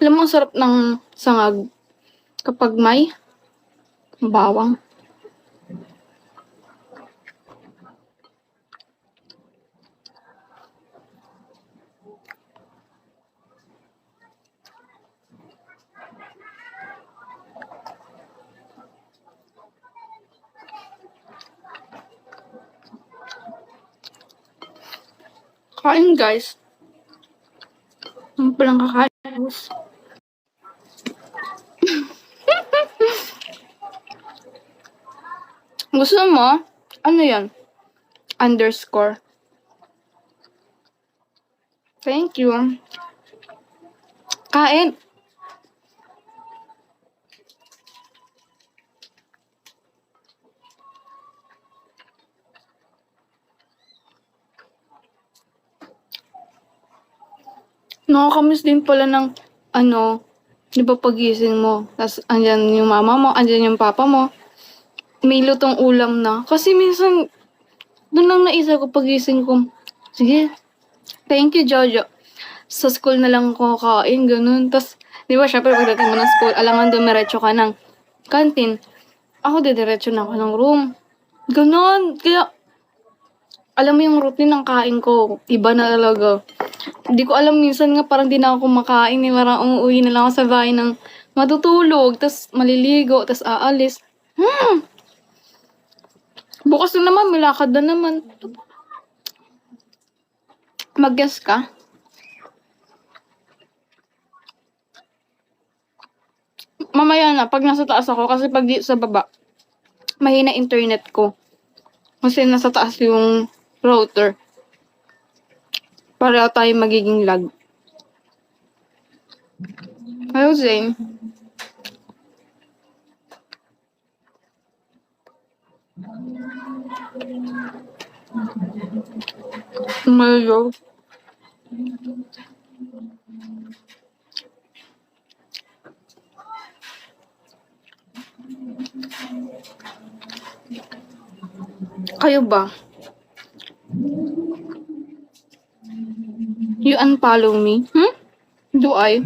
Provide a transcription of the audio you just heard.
Alam mo, ang sarap ng sangag kapag may bawang. Kain, guys. Ano palang kakain? Gusto mo? Ano yan? Underscore. Thank you. Kain. Nakakamiss din pala ng di ba pagising mo, tas andyan yung mama mo, andyan yung papa mo, may lutong ulam na. Kasi minsan, doon lang naisip ko pagising ko, sige, thank you, Jojo. Sa school na lang ako kain, ganun. Tas, di ba, syempre, pagdating mo ng school, alangan dumiretso ka ng canteen. Ako, didiretso na ako ng room. Ganun. Kaya, alam mo yung routine ng kain ko, iba na talaga. Hindi ko alam, minsan nga parang di na ako kumakain. Parang umuwi na lang ako sa bahay ng matutulog, tas maliligo, tas aalis. Bukas na naman, may lakad na naman. Mag-guess ka? Mamaya na, pag nasa taas ako, kasi pag di sa baba, mahina internet ko. Kasi nasa taas yung router. Para tayo magiging lag. Hello, Zane. Mayo. Kayo ba? You unfollow me? Do I?